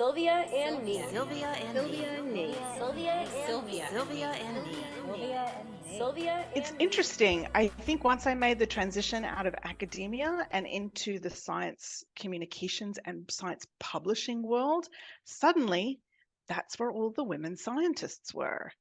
Sylvia and me. Sylvia and Sylvia and me. Sylvia and Sylvia. Sylvia and me. Sylvia and me. Sylvia It's and me. interesting. I think once I made the transition out of academia and into the science communications and science publishing world, suddenly that's where all the women scientists were.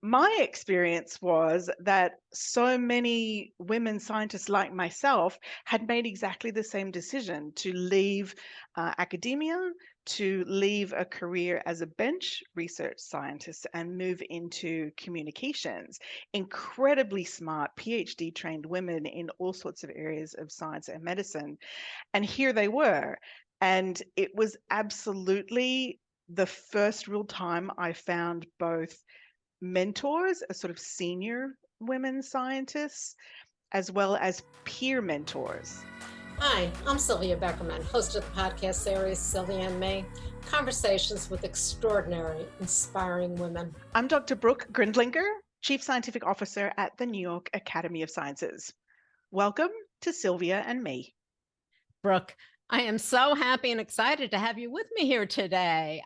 My experience was that so many women scientists like myself had made exactly the same decision to leave academia, to leave a career as a bench research scientist and move into communications. Incredibly smart, PhD trained women in all sorts of areas of science and medicine. And here they were. And it was absolutely the first real time I found both mentors, as sort of senior women scientists, as well as peer mentors. Hi, I'm Sylvia Beckerman, host of the podcast series Sylvia and Me, conversations with extraordinary, inspiring women. I'm Dr. Brooke Grindlinger, Chief Scientific Officer at the New York Academy of Sciences. Welcome to Sylvia and Me. Brooke, I am so happy and excited to have you with me here today.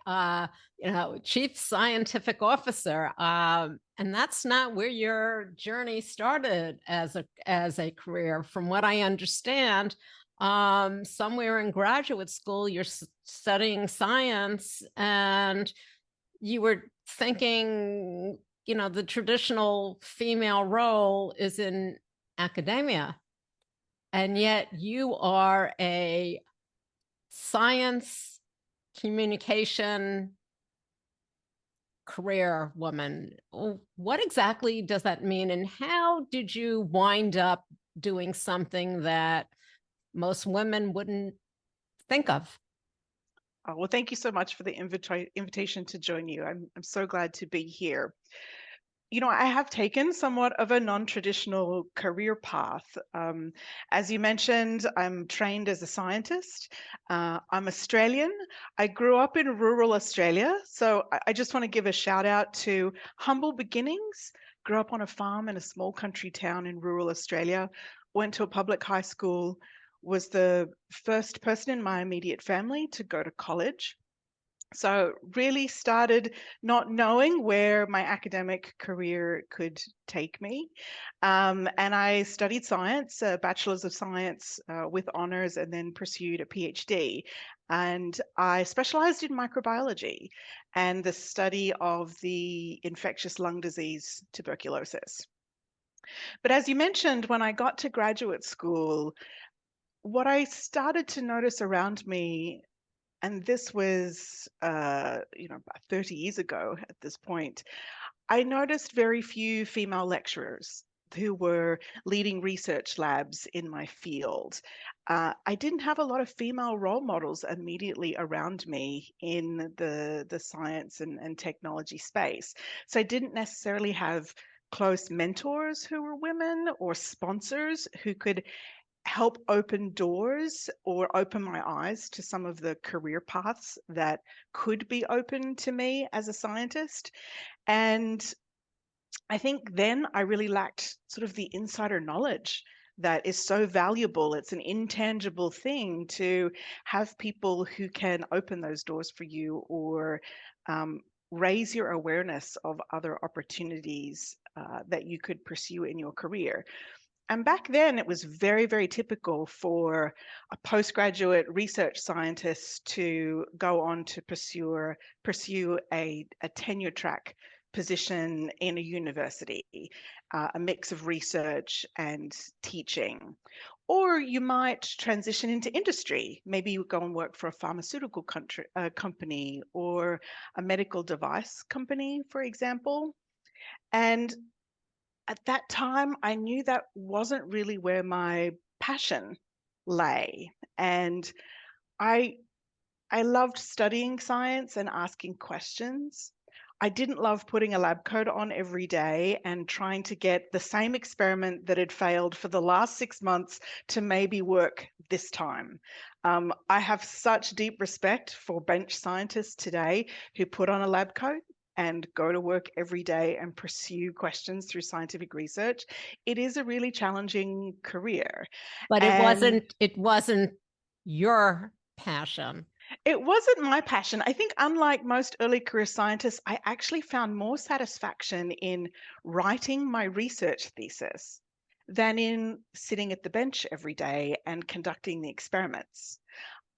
Chief Scientific Officer, and that's not where your journey started as a career. From what I understand, somewhere in graduate school, you're studying science, and you were thinking, the traditional female role is in academia. And yet you are a science communication career woman. What exactly does that mean? And how did you wind up doing something that most women wouldn't think of? Well, thank you so much for the invitation to join you. I'm so glad to be here. I have taken somewhat of a non-traditional career path. As you mentioned, I'm trained as a scientist. I'm Australian. I grew up in rural Australia. So I just want to give a shout out to humble beginnings. Grew up on a farm in a small country town in rural Australia. Went to a public high school. Was the first person in my immediate family to go to college. So really started not knowing where my academic career could take me. And I studied science, a bachelor's of science with honors, and then pursued a PhD. And I specialized in microbiology and the study of the infectious lung disease, tuberculosis. But as you mentioned, when I got to graduate school, what I started to notice around me, and this was, about 30 years ago at this point, I noticed very few female lecturers who were leading research labs in my field. I didn't have a lot of female role models immediately around me in the science and technology space. So I didn't necessarily have close mentors who were women or sponsors who could help open doors or open my eyes to some of the career paths that could be open to me as a scientist. And I think then I really lacked sort of the insider knowledge that is so valuable. It's an intangible thing to have people who can open those doors for you or raise your awareness of other opportunities that you could pursue in your career. And back then, it was very, very typical for a postgraduate research scientist to go on to pursue a tenure track position in a university, a mix of research and teaching. Or you might transition into industry. Maybe you go and work for a pharmaceutical company or a medical device company, for example. And at that time, I knew that wasn't really where my passion lay. And I loved studying science and asking questions. I didn't love putting a lab coat on every day and trying to get the same experiment that had failed for the last 6 months to maybe work this time. I have such deep respect for bench scientists today who put on a lab coat and go to work every day and pursue questions through scientific research. It is a really challenging career. But it wasn't your passion. It wasn't my passion. I think, unlike most early career scientists, I actually found more satisfaction in writing my research thesis than in sitting at the bench every day and conducting the experiments.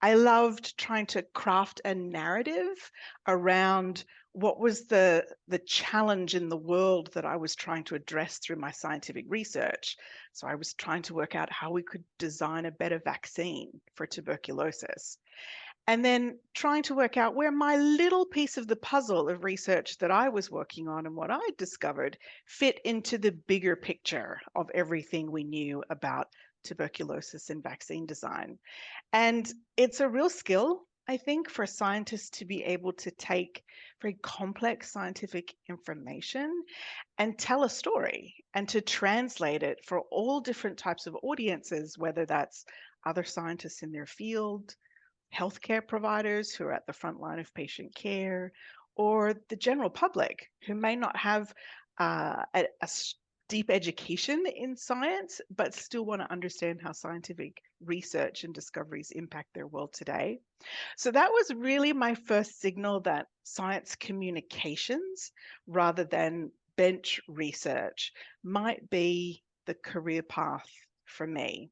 I loved trying to craft a narrative around what was the challenge in the world that I was trying to address through my scientific research. So I was trying to work out how we could design a better vaccine for tuberculosis. And then trying to work out where my little piece of the puzzle of research that I was working on and what I discovered fit into the bigger picture of everything we knew about tuberculosis and vaccine design. And it's a real skill, I think, for scientists to be able to take very complex scientific information and tell a story and to translate it for all different types of audiences, whether that's other scientists in their field, healthcare providers who are at the front line of patient care, or the general public who may not have deep education in science, but still want to understand how scientific research and discoveries impact their world today. So that was really my first signal that science communications, rather than bench research, might be the career path for me.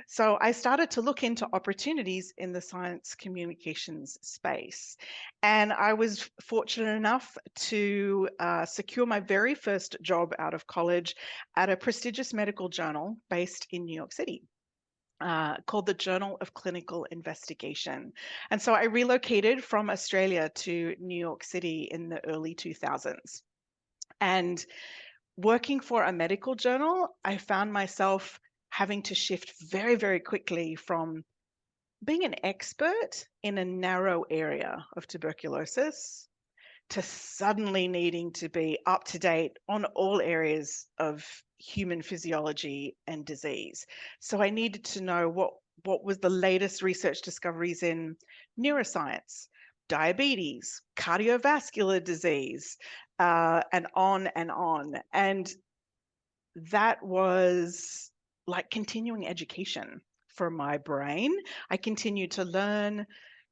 So I started to look into opportunities in the science communications space. And I was fortunate enough to secure my very first job out of college at a prestigious medical journal based in New York City. Called the Journal of Clinical Investigation. And so I relocated from Australia to New York City in the early 2000s. And working for a medical journal, I found myself having to shift very, very quickly from being an expert in a narrow area of tuberculosis to suddenly needing to be up to date on all areas of human physiology and disease. So I needed to know what was the latest research discoveries in neuroscience, diabetes, cardiovascular disease, and on and on. And that was like continuing education for my brain. I continued to learn,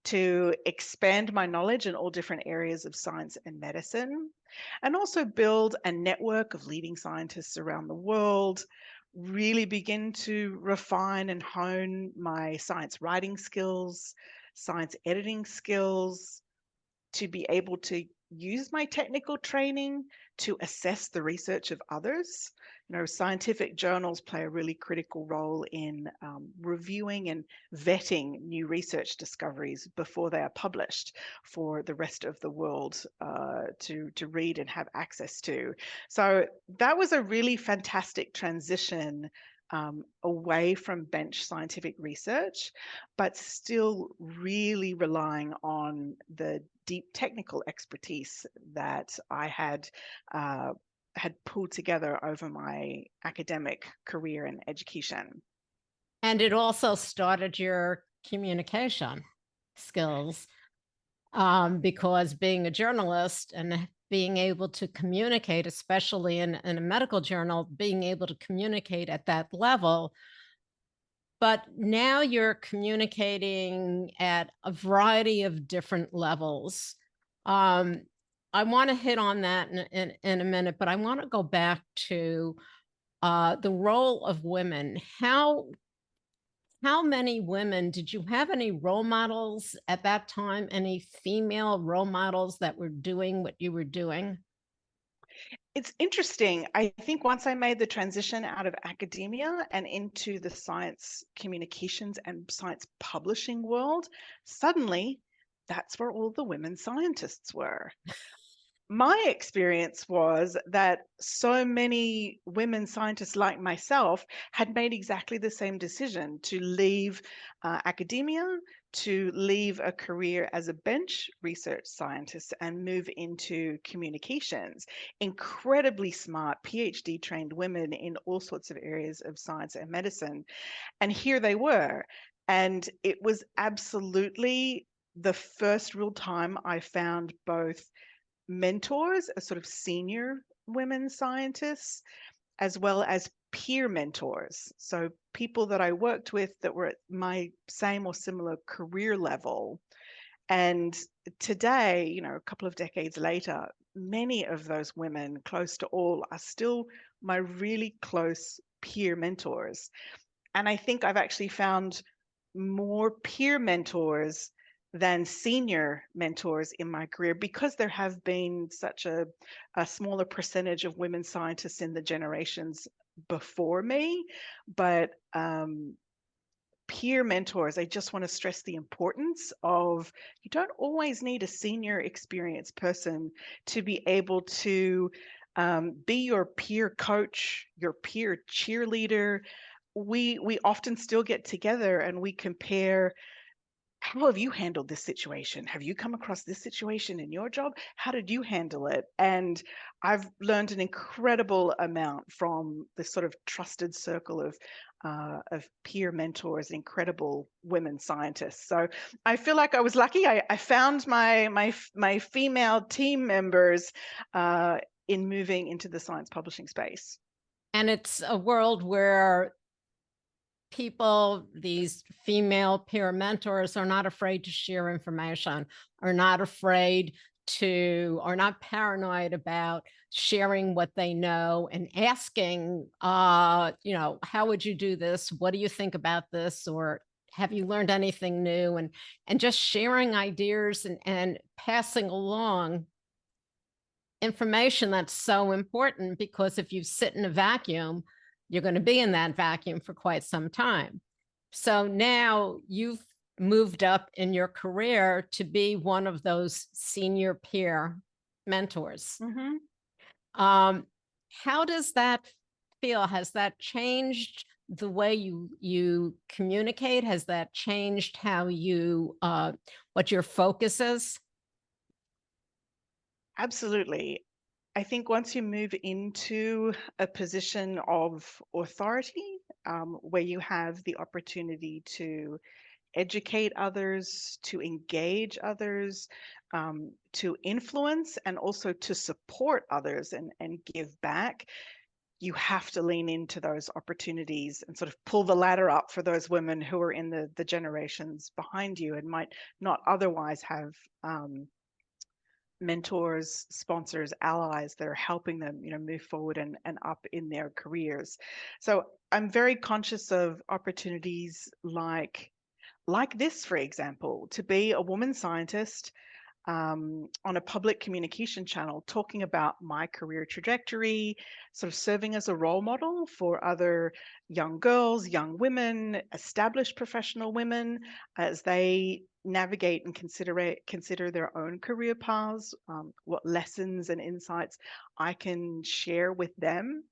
to expand my knowledge in all different areas of science and medicine, and also build a network of leading scientists around the world, really begin to refine and hone my science writing skills, science editing skills, to be able to use my technical training to assess the research of others. Scientific journals play a really critical role in reviewing and vetting new research discoveries before they are published for the rest of the world to read and have access to. So that was a really fantastic transition away from bench scientific research, but still really relying on the deep technical expertise that I had pulled together over my academic career and education. And it also started your communication skills, because being a journalist and being able to communicate, especially in a medical journal, being able to communicate at that level. But now you're communicating at a variety of different levels. I want to hit on that in a minute, but I want to go back to the role of women. How many women did you have? Any role models at that time? Any female role models that were doing what you were doing? It's interesting. I think once I made the transition out of academia and into the science communications and science publishing world, suddenly that's where all the women scientists were. My experience was that so many women scientists like myself had made exactly the same decision to leave academia, to leave a career as a bench research scientist and move into communications. Incredibly smart, PhD trained women in all sorts of areas of science and medicine. And here they were. And it was absolutely the first real time I found both mentors, as sort of senior women scientists, as well as peer mentors. So people that I worked with that were at my same or similar career level. And today, a couple of decades later, many of those women, close to all, are still my really close peer mentors. And I think I've actually found more peer mentors than senior mentors in my career because there have been such a smaller percentage of women scientists in the generations before me. But peer mentors, I just want to stress the importance of you don't always need a senior experienced person to be able to be your peer coach, your peer cheerleader. We often still get together and we compare, how have you handled this situation? Have you come across this situation in your job? How did you handle it? And I've learned an incredible amount from this sort of trusted circle of peer mentors, incredible women scientists. So I feel like I was lucky. I found my female team members in moving into the science publishing space. And it's a world where people, these female peer mentors, are not afraid to share information, are not afraid to, are not paranoid about sharing what they know and asking, how would you do this? What do you think about this? Or have you learned anything new? And just sharing ideas and passing along information that's so important, because if you sit in a vacuum, you're going to be in that vacuum for quite some time. So now you've moved up in your career to be one of those senior peer mentors. How does that feel? Has that changed the way you communicate? Has that changed how you, what your focus is? Absolutely. I think once you move into a position of authority, where you have the opportunity to educate others, to engage others, to influence, and also to support others and give back, you have to lean into those opportunities and sort of pull the ladder up for those women who are in the generations behind you and might not otherwise have mentors, sponsors, allies that are helping them, move forward and up in their careers. So I'm very conscious of opportunities like this, for example, to be a woman scientist on a public communication channel, talking about my career trajectory, sort of serving as a role model for other young girls, young women, established professional women as they navigate and consider their own career paths, what lessons and insights I can share with them.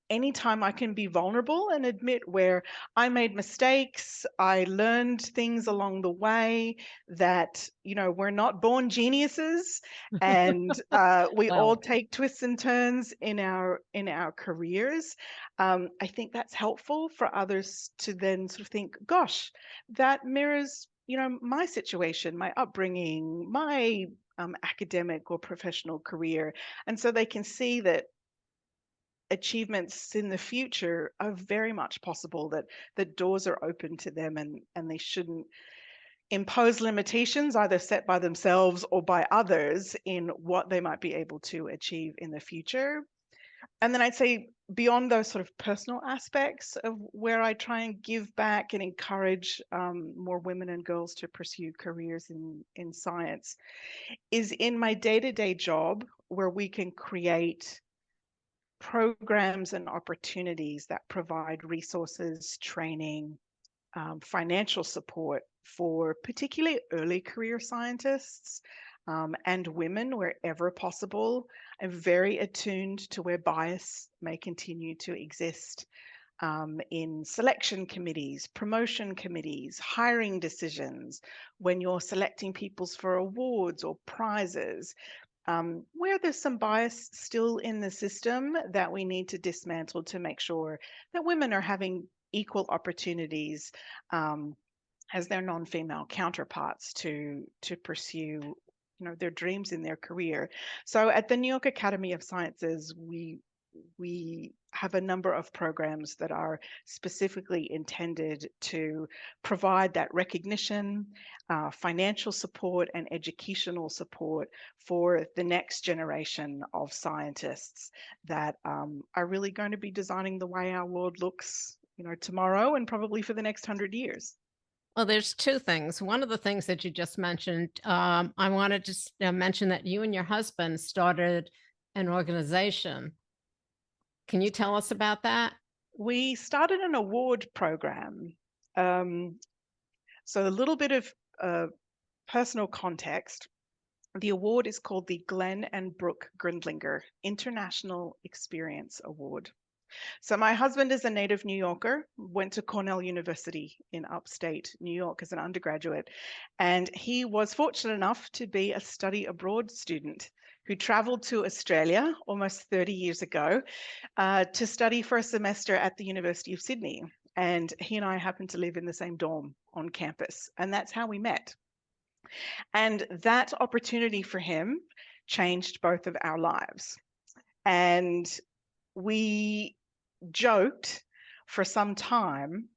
Anytime I can be vulnerable and admit where I made mistakes, I learned things along the way, that, we're not born geniuses, and we all take twists and turns in our careers. I think that's helpful for others to then sort of think, gosh, that mirrors, my situation, my upbringing, my academic or professional career. And so they can see that achievements in the future are very much possible, that the doors are open to them, and they shouldn't impose limitations either set by themselves or by others in what they might be able to achieve in the future. And then I'd say beyond those sort of personal aspects of where I try and give back and encourage more women and girls to pursue careers in science, is in my day-to-day job, where we can create programs and opportunities that provide resources, training, financial support for particularly early career scientists and women wherever possible. I'm very attuned to where bias may continue to exist in selection committees, promotion committees, hiring decisions, when you're selecting peoples for awards or prizes. Where there's some bias still in the system that we need to dismantle to make sure that women are having equal opportunities as their non-female counterparts to pursue their dreams in their career. So at the New York Academy of Sciences, we have a number of programs that are specifically intended to provide that recognition, financial support, and educational support for the next generation of scientists that are really going to be designing the way our world looks, tomorrow and probably for the next 100 years. Well, there's two things. One of the things that you just mentioned, I wanted to mention that you and your husband started an organization. Can you tell us about that? We started an award program. So a little bit of personal context. The award is called the Glenn and Brooke Grindlinger International Experience Award. So my husband is a native New Yorker, went to Cornell University in upstate New York as an undergraduate, and he was fortunate enough to be a study abroad student who traveled to Australia almost 30 years ago to study for a semester at the University of Sydney. And he and I happened to live in the same dorm on campus, and that's how we met. And that opportunity for him changed both of our lives. And we joked for some time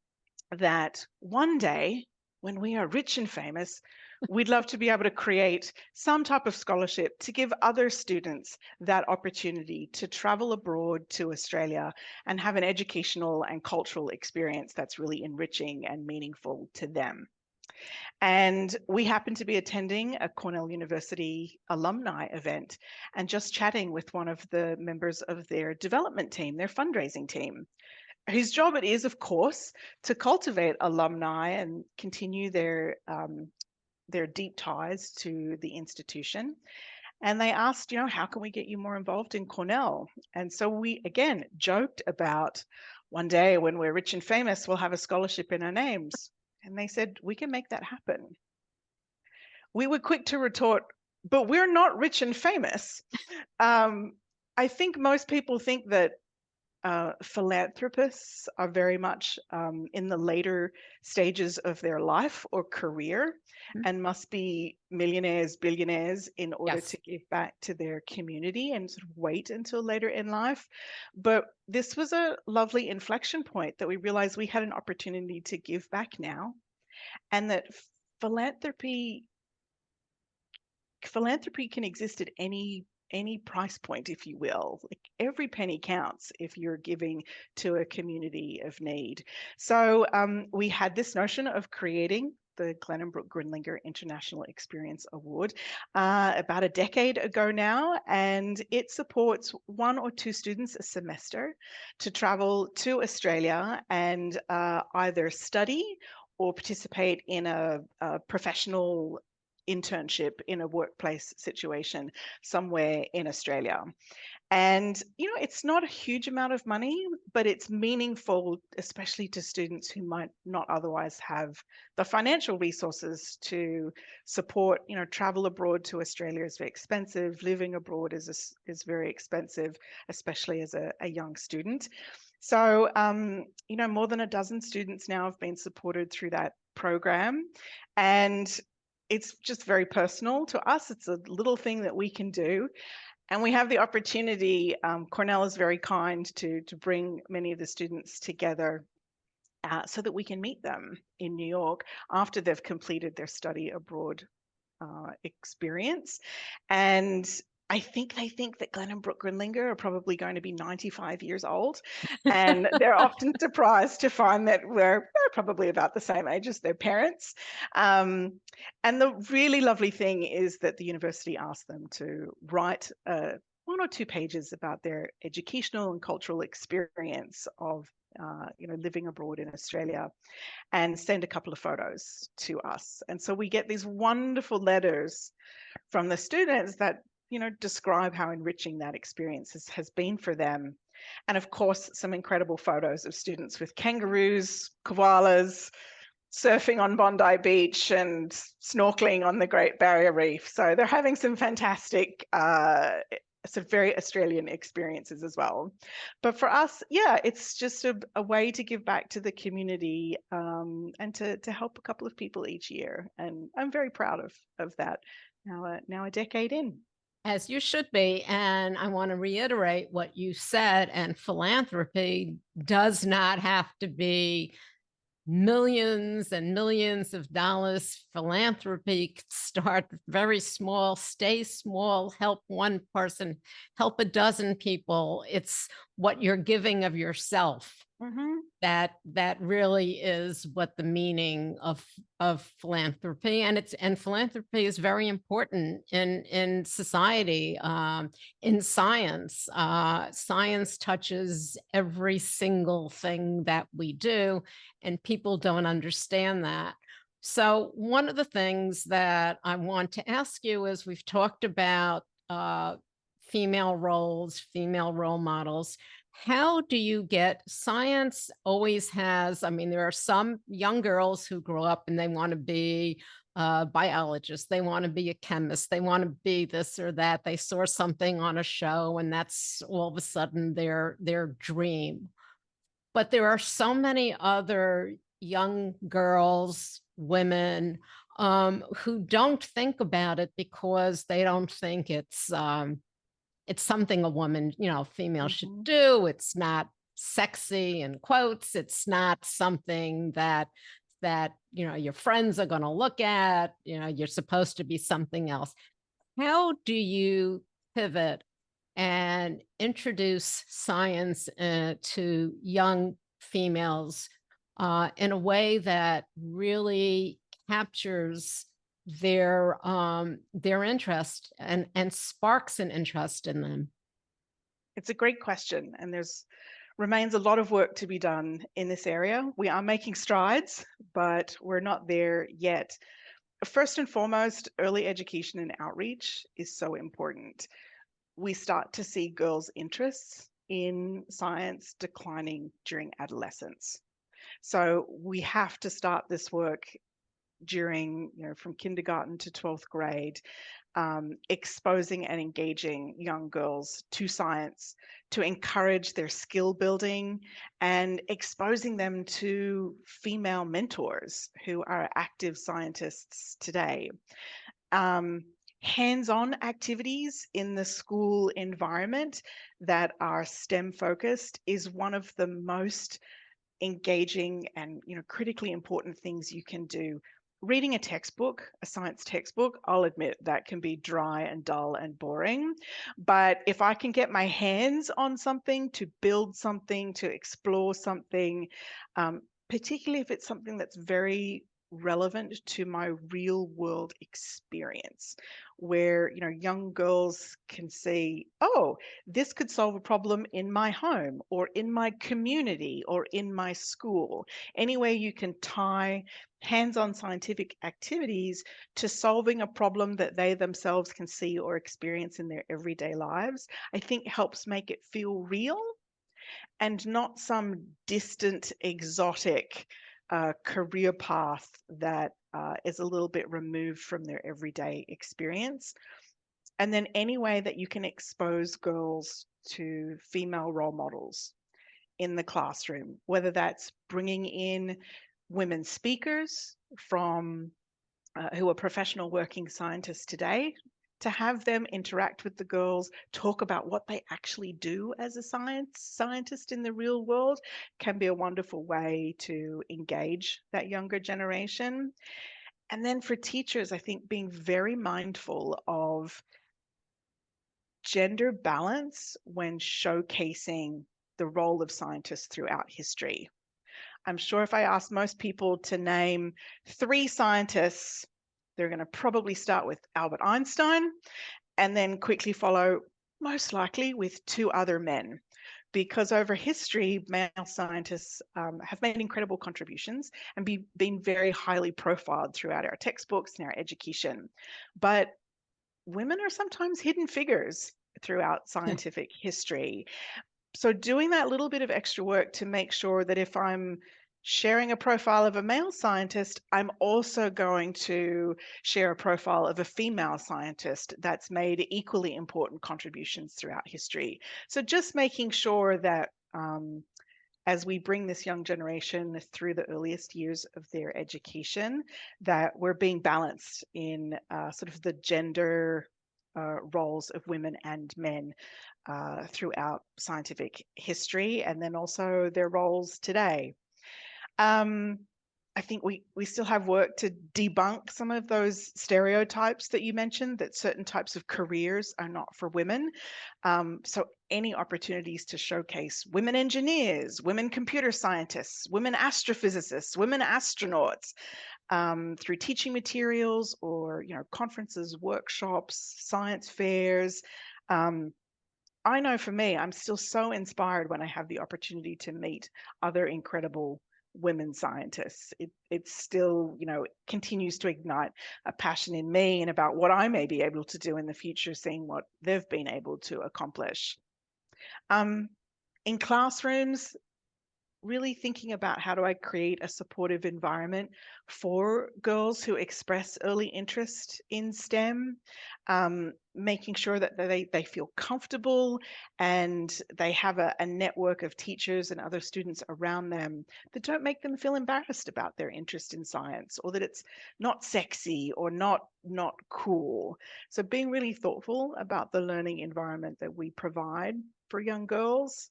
that one day when we are rich and famous, we'd love to be able to create some type of scholarship to give other students that opportunity to travel abroad to Australia and have an educational and cultural experience that's really enriching and meaningful to them. And we happened to be attending a Cornell University alumni event and just chatting with one of the members of their development team, their fundraising team, whose job it is, of course, to cultivate alumni and continue their deep ties to the institution. And they asked, how can we get you more involved in Cornell? And so we, again, joked about one day when we're rich and famous, we'll have a scholarship in our names. And they said, we can make that happen. We were quick to retort, but we're not rich and famous. I think most people think that philanthropists are very much in the later stages of their life or career and must be millionaires, billionaires in order to give back to their community and sort of wait until later in life. But this was a lovely inflection point that we realized we had an opportunity to give back now, and that philanthropy can exist at any price point, if you will. Like every penny counts if you're giving to a community of need. So we had this notion of creating the Glenn and Brooke Grindlinger International Experience Award about a decade ago now, and it supports 1 or 2 students a semester to travel to Australia and either study or participate in a professional internship in a workplace situation somewhere in Australia. And, it's not a huge amount of money, but it's meaningful, especially to students who might not otherwise have the financial resources to support, travel abroad to Australia is very expensive. Living abroad is very expensive, especially as a young student. So, more than a dozen students now have been supported through that program. And it's just very personal to us. It's a little thing that we can do. And we have the opportunity, Cornell is very kind to bring many of the students together so that we can meet them in New York after they've completed their study abroad experience. And I think they think that Glenn and Brooke Grindlinger are probably going to be 95 years old. And they're often surprised to find that we're probably about the same age as their parents. And the really lovely thing is that the university asked them to write 1 or 2 pages about their educational and cultural experience of living abroad in Australia, and send a couple of photos to us. And so we get these wonderful letters from the students that describe how enriching that experience has been for them. And of course, some incredible photos of students with kangaroos, koalas, surfing on Bondi Beach and snorkeling on the Great Barrier Reef. So they're having some fantastic, very Australian experiences as well. But for us, it's just a way to give back to the community and to help a couple of people each year. And I'm very proud of that now a decade in. As you should be. And I want to reiterate what you said. And philanthropy does not have to be millions and millions of dollars. Philanthropy could start very small, stay small, help one person, help a dozen people. It's what you're giving of yourself. Mhm. That really is what the meaning of philanthropy, and philanthropy is very important in society, in science. Science touches every single thing that we do, and people don't understand that. So one of the things that I want to ask you is, we've talked about female roles, female role models. How do you get science? Always has, I mean, there are some young girls who grow up and they want to be a biologist, they want to be a chemist, they want to be this or that. They saw something on a show and that's all of a sudden their dream. But there are so many other young girls, women, who don't think about it because they don't think it's something a woman, female should do. It's not sexy in quotes. It's not something that your friends are going to look at. You're supposed to be something else. How do you pivot and introduce science to young females in a way that really captures their interest and sparks an interest in them? It's a great question, and there's remains a lot of work to be done in this area. We are making strides, but we're not there yet. First and foremost, early education and outreach is so important. We start to see girls' interests in science declining during adolescence. So we have to start this work during, from kindergarten to 12th grade, exposing and engaging young girls to science, to encourage their skill building and exposing them to female mentors who are active scientists today. Hands-on activities in the school environment that are STEM focused is one of the most engaging and critically important things you can do. Reading a textbook, a science textbook, I'll admit that can be dry and dull and boring. But if I can get my hands on something, to build something, to explore something, particularly if it's something that's very relevant to my real world experience, where young girls can see, oh, this could solve a problem in my home or in my community or in my school. Any way you can tie hands-on scientific activities to solving a problem that they themselves can see or experience in their everyday lives, I think helps make it feel real and not some distant, exotic career path that is a little bit removed from their everyday experience. And then any way that you can expose girls to female role models in the classroom, whether that's bringing in women speakers from who are professional working scientists today, to have them interact with the girls, talk about what they actually do as a scientist in the real world, can be a wonderful way to engage that younger generation. And then for teachers, I think being very mindful of gender balance when showcasing the role of scientists throughout history. I'm sure if I ask most people to name 3 scientists, they're going to probably start with Albert Einstein and then quickly follow, most likely, with 2 other men. Because over history, male scientists have made incredible contributions and been very highly profiled throughout our textbooks and our education. But women are sometimes hidden figures throughout scientific history. So doing that little bit of extra work to make sure that if I'm sharing a profile of a male scientist, I'm also going to share a profile of a female scientist that's made equally important contributions throughout history. So just making sure that as we bring this young generation through the earliest years of their education, that we're being balanced in sort of the gender roles of women and men throughout scientific history, and then also their roles today. I think we still have work to debunk some of those stereotypes that you mentioned, that certain types of careers are not for women. So any opportunities to showcase women engineers, women computer scientists, women astrophysicists, women astronauts, through teaching materials or conferences, workshops, science fairs. I know for me, I'm still so inspired when I have the opportunity to meet other incredible women scientists. It still, continues to ignite a passion in me and about what I may be able to do in the future, seeing what they've been able to accomplish. In classrooms, really thinking about how do I create a supportive environment for girls who express early interest in STEM, making sure that they feel comfortable and they have a network of teachers and other students around them that don't make them feel embarrassed about their interest in science, or that it's not sexy or not cool. So being really thoughtful about the learning environment that we provide for young girls.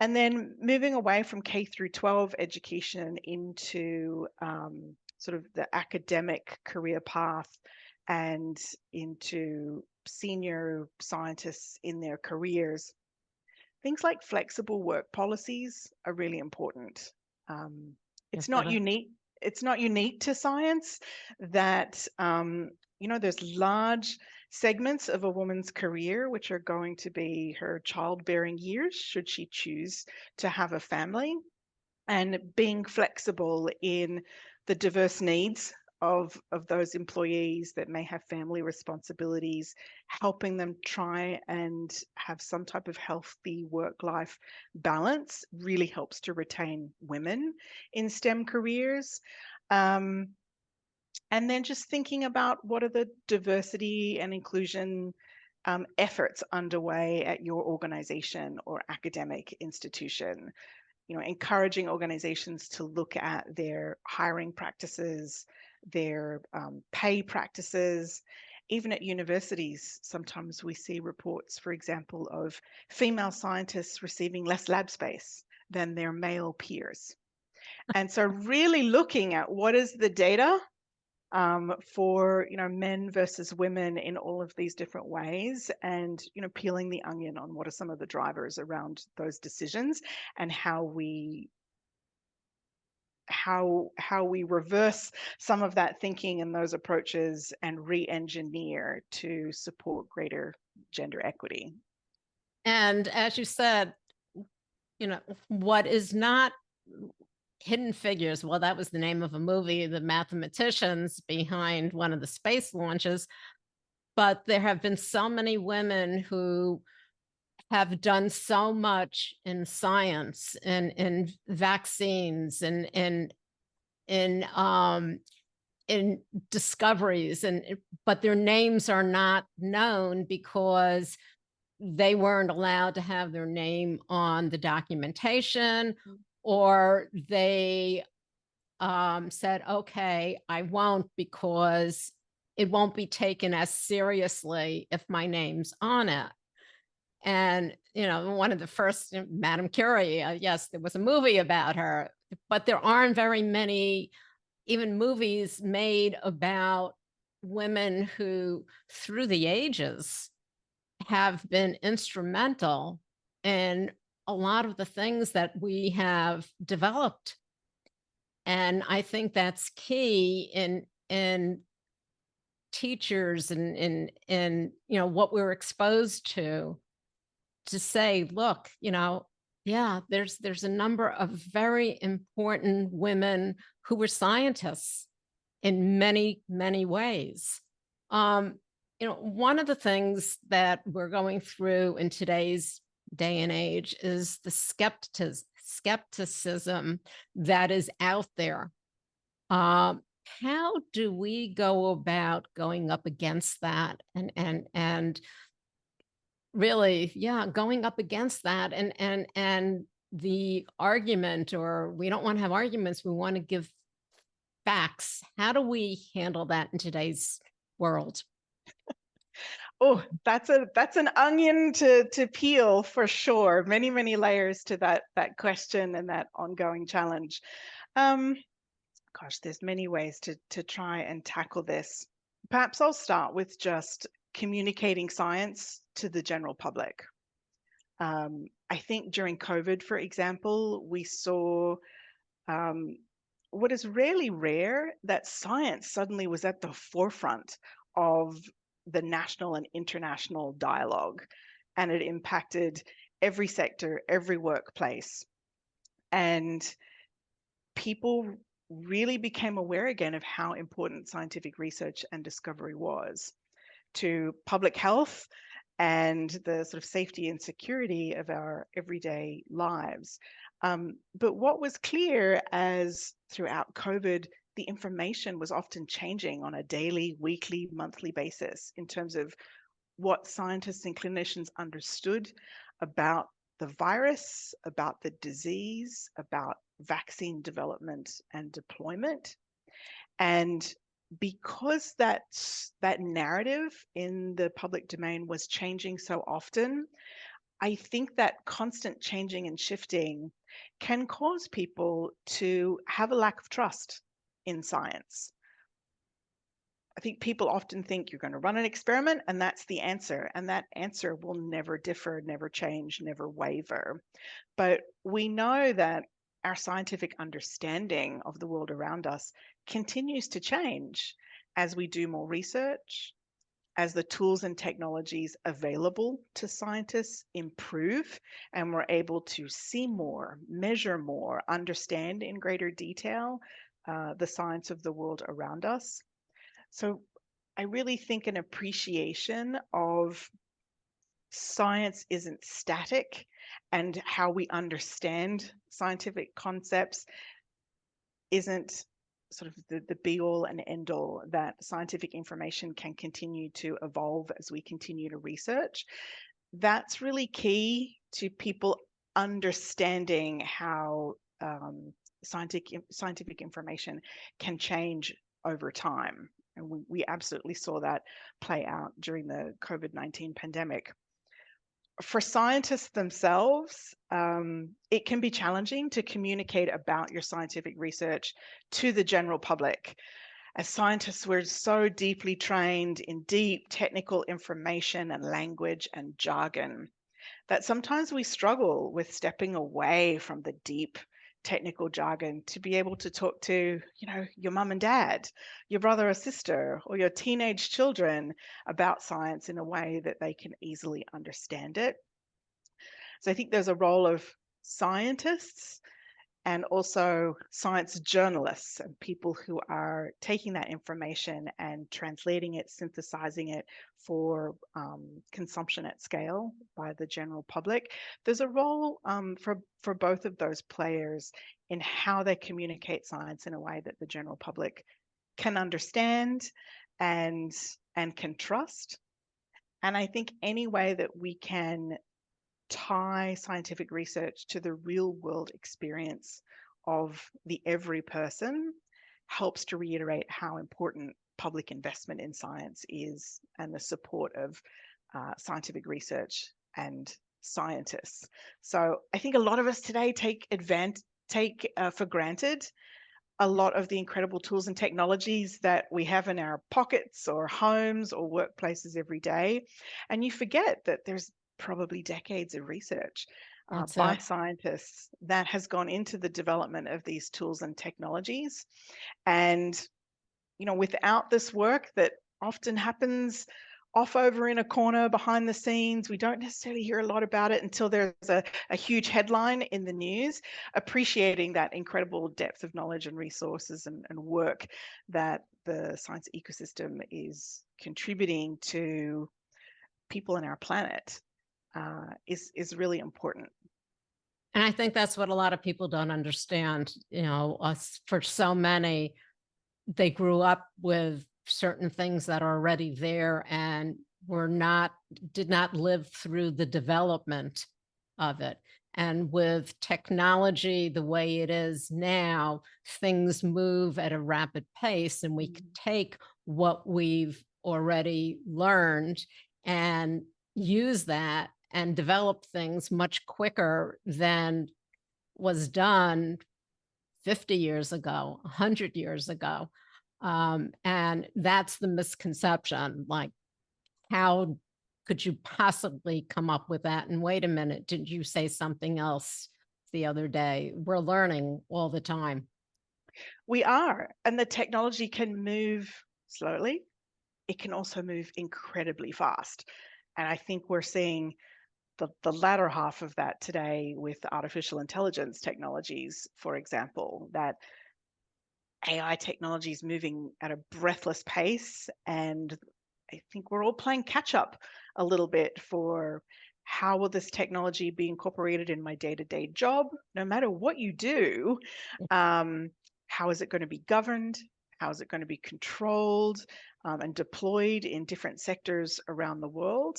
And then moving away from K through 12 education into sort of the academic career path and into senior scientists in their careers. Things like flexible work policies are really important. It's not unique. It's not unique to science that there's large segments of a woman's career which are going to be her childbearing years, should she choose to have a family, and being flexible in the diverse needs of those employees that may have family responsibilities, helping them try and have some type of healthy work-life balance really helps to retain women in STEM careers. And then just thinking about what are the diversity and inclusion efforts underway at your organization or academic institution. Encouraging organizations to look at their hiring practices, their pay practices. Even at universities, sometimes we see reports, for example, of female scientists receiving less lab space than their male peers. And so really looking at what is the data for men versus women in all of these different ways, and peeling the onion on what are some of the drivers around those decisions, and how we reverse some of that thinking and those approaches and re-engineer to support greater gender equity. And as you said, what is not Hidden Figures, well, that was the name of a movie, the mathematicians behind one of the space launches. But there have been so many women who have done so much in science and in vaccines and in discoveries, but their names are not known because they weren't allowed to have their name on the documentation, or they said, okay, I won't, because it won't be taken as seriously if my name's on it. And, one of the first, Madame Curie, yes, there was a movie about her, but there aren't very many even movies made about women who, through the ages, have been instrumental in a lot of the things that we have developed. And I think that's key in teachers and what we're exposed to say, look, yeah, there's a number of very important women who were scientists in many, many ways. One of the things that we're going through in today's day and age is the skepticism that is out there. How do we go about going up against that and really, going up against that and the argument, or we don't want to have arguments, we want to give facts. How do we handle that in today's world? Oh, that's an onion to peel for sure. Many layers to that question and that ongoing challenge. Um, Gosh, there's many ways to try and tackle this. Perhaps I'll start with just communicating science to the general public. I think during COVID, for example, we saw what is really rare, that science suddenly was at the forefront of the national and international dialogue, and it impacted every sector, every workplace. And people really became aware again of how important scientific research and discovery was to public health and the sort of safety and security of our everyday lives. But what was clear as throughout COVID, the information was often changing on a daily, weekly, monthly basis in terms of what scientists and clinicians understood about the virus, about the disease, about vaccine development and deployment. And because that narrative in the public domain was changing so often, I think that constant changing and shifting can cause people to have a lack of trust in science. I think people often think you're going to run an experiment and that's the answer, and that answer will never differ, never change, never waver. But we know that our scientific understanding of the world around us continues to change as we do more research, as the tools and technologies available to scientists improve, and we're able to see more, measure more, understand in greater detail the science of the world around us. So I really think an appreciation of science isn't static, and how we understand scientific concepts isn't sort of the be all and end all, that scientific information can continue to evolve as we continue to research. That's really key to people understanding how scientific information can change over time. And we absolutely saw that play out during the COVID-19 pandemic. For scientists themselves, it can be challenging to communicate about your scientific research to the general public. As scientists, we're so deeply trained in deep technical information and language and jargon that sometimes we struggle with stepping away from the deep technical jargon to be able to talk to, your mum and dad, your brother or sister, or your teenage children about science in a way that they can easily understand it. So I think there's a role of scientists and also science journalists and people who are taking that information and translating it, synthesizing it for consumption at scale by the general public. There's a role for both of those players in how they communicate science in a way that the general public can understand and can trust. And I think any way that we can tie scientific research to the real world experience of the every person helps to reiterate how important public investment in science is, and the support of scientific research and scientists. So I think a lot of us today take for granted a lot of the incredible tools and technologies that we have in our pockets or homes or workplaces every day. And you forget that there's probably decades of research by scientists that has gone into the development of these tools and technologies. And, without this work that often happens off over in a corner behind the scenes, we don't necessarily hear a lot about it until there's a huge headline in the news. Appreciating that incredible depth of knowledge and resources and work that the science ecosystem is contributing to people on our planet is really important. And I think that's what a lot of people don't understand. For so many, they grew up with certain things that are already there and did not live through the development of it. And with technology the way it is now, things move at a rapid pace, and we can take what we've already learned and use that and develop things much quicker than was done 50 years ago, 100 years ago. And that's the misconception. Like, how could you possibly come up with that? And wait a minute, did you say something else the other day? We're learning all the time. We are, and the technology can move slowly. It can also move incredibly fast. And I think we're seeing the latter half of that today with artificial intelligence technologies, for example, that AI technology is moving at a breathless pace. And I think we're all playing catch up a little bit for how will this technology be incorporated in my day-to-day job, no matter what you do. How is it going to be governed? How is it going to be controlled and deployed in different sectors around the world?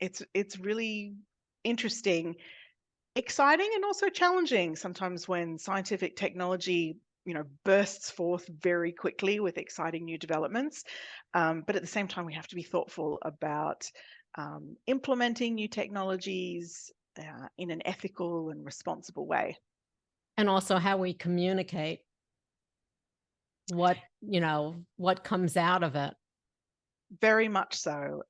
It's really interesting, exciting, and also challenging sometimes when scientific technology bursts forth very quickly with exciting new developments. But at the same time, we have to be thoughtful about implementing new technologies in an ethical and responsible way. And also how we communicate what comes out of it. Very much so.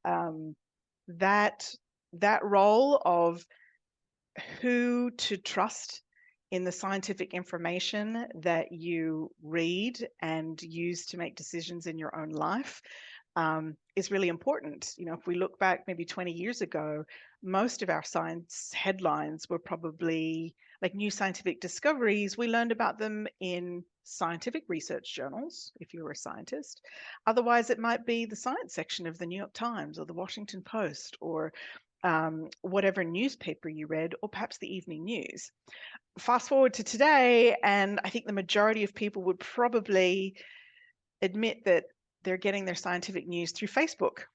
That role of who to trust in the scientific information that you read and use to make decisions in your own life is really important. If we look back maybe 20 years ago, most of our science headlines were probably like new scientific discoveries. We learned about them in scientific research journals, if you were a scientist. Otherwise, it might be the science section of the New York Times or the Washington Post, or whatever newspaper you read, or perhaps the evening news. Fast forward to today, and I think the majority of people would probably admit that they're getting their scientific news through Facebook,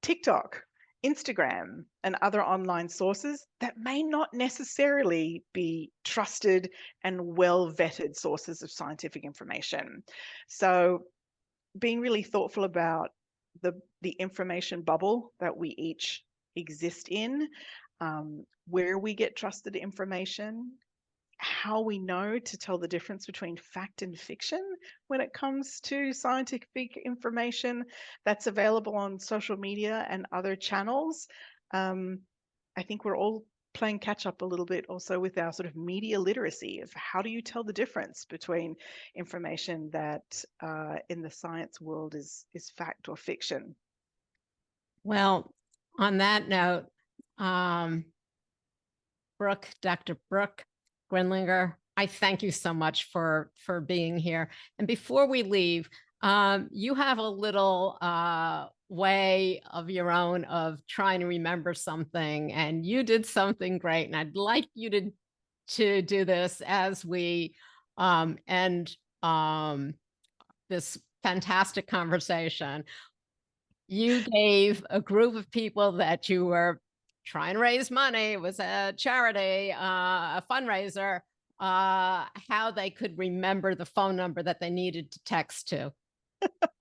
TikTok, Instagram, and other online sources that may not necessarily be trusted and well-vetted sources of scientific information. So being really thoughtful about the information bubble that we each exist in, where we get trusted information, how we know to tell the difference between fact and fiction when it comes to scientific information that's available on social media and other channels. I think we're all playing catch up a little bit also with our sort of media literacy of how do you tell the difference between information that in the science world is fact or fiction. Well, on that note, Dr. Brooke Grindlinger, I thank you so much for being here. And before we leave, you have a little way of your own of trying to remember something, and you did something great. And I'd like you to do this as we end this fantastic conversation. You gave a group of people that you were trying to raise money. It was a charity, a fundraiser, how they could remember the phone number that they needed to text to.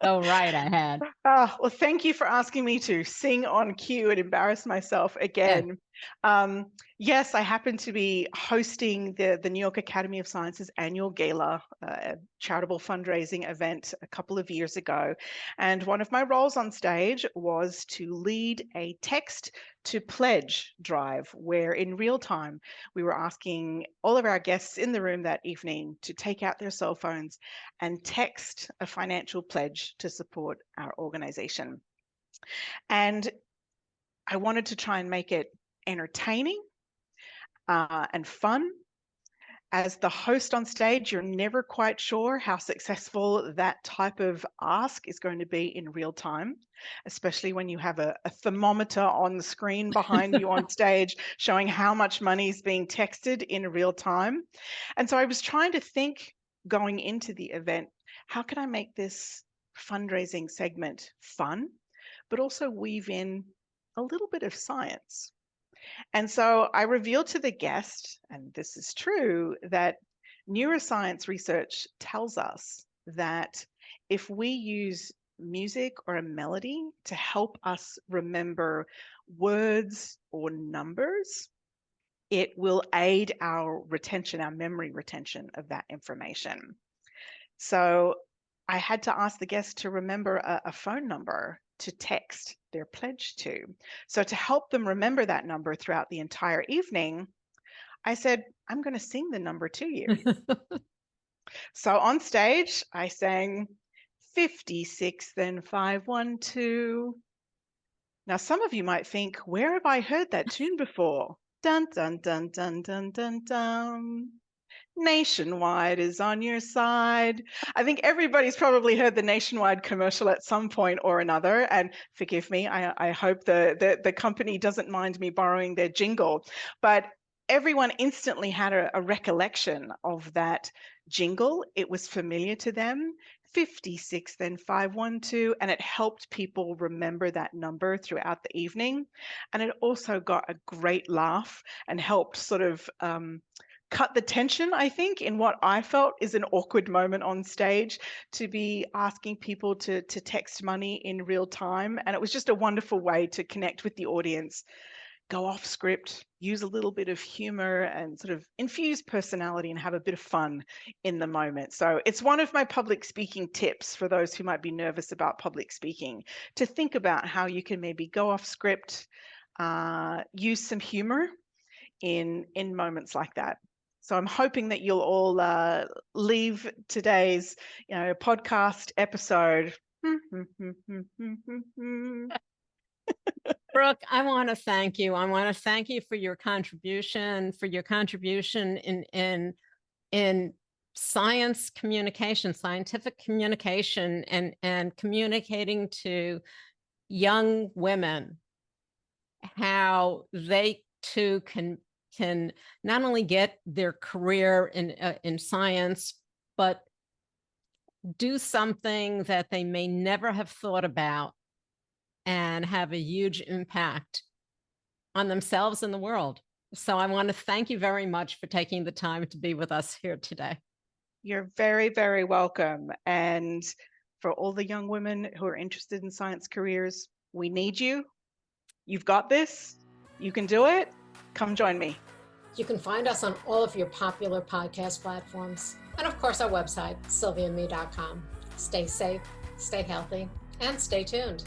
Go right ahead. Well, thank you for asking me to sing on cue and embarrass myself again. Yeah. Yes, I happen to be hosting the New York Academy of Sciences annual gala, a charitable fundraising event a couple of years ago. And one of my roles on stage was to lead a text to pledge drive, where in real time we were asking all of our guests in the room that evening to take out their cell phones and text a financial pledge to support our organization. And I wanted to try and make it entertaining and fun. As the host on stage, you're never quite sure how successful that type of ask is going to be in real time, especially when you have a thermometer on the screen behind you on stage showing how much money is being texted in real time. And so I was trying to think going into the event, how can I make this fundraising segment fun, but also weave in a little bit of science? And so I revealed to the guest, and this is true, that neuroscience research tells us that if we use music or a melody to help us remember words or numbers, it will aid our retention, our memory retention of that information. So I had to ask the guests to remember a phone number to text their pledge to. So to help them remember that number throughout the entire evening, I said, I'm going to sing the number to you. So on stage, I sang 56, then 512. Now, some of you might think, where have I heard that tune before? Dun, dun, dun, dun, dun, dun, dun. Nationwide is on your side. I think everybody's probably heard the Nationwide commercial at some point or another. And forgive me, I hope the company doesn't mind me borrowing their jingle. But everyone instantly had a recollection of that jingle. It was familiar to them. 56, then 512, and it helped people remember that number throughout the evening. And it also got a great laugh and helped sort of cut the tension, I think, in what I felt is an awkward moment on stage, to be asking people to text money in real time. And it was just a wonderful way to connect with the audience, go off script, use a little bit of humor and sort of infuse personality and have a bit of fun in the moment. So it's one of my public speaking tips for those who might be nervous about public speaking, to think about how you can maybe go off script, use some humor in moments like that. So I'm hoping that you'll all leave today's podcast episode. Brooke, I want to thank you. I want to thank you for your contribution, in science communication, scientific communication, and communicating to young women how they too can not only get their career in science, but do something that they may never have thought about and have a huge impact on themselves and the world. So I want to thank you very much for taking the time to be with us here today. You're very, very welcome. And for all the young women who are interested in science careers, we need you. You've got this. You can do it. Come join me. You can find us on all of your popular podcast platforms. And of course, our website, sylviame.com. Stay safe, stay healthy, and stay tuned.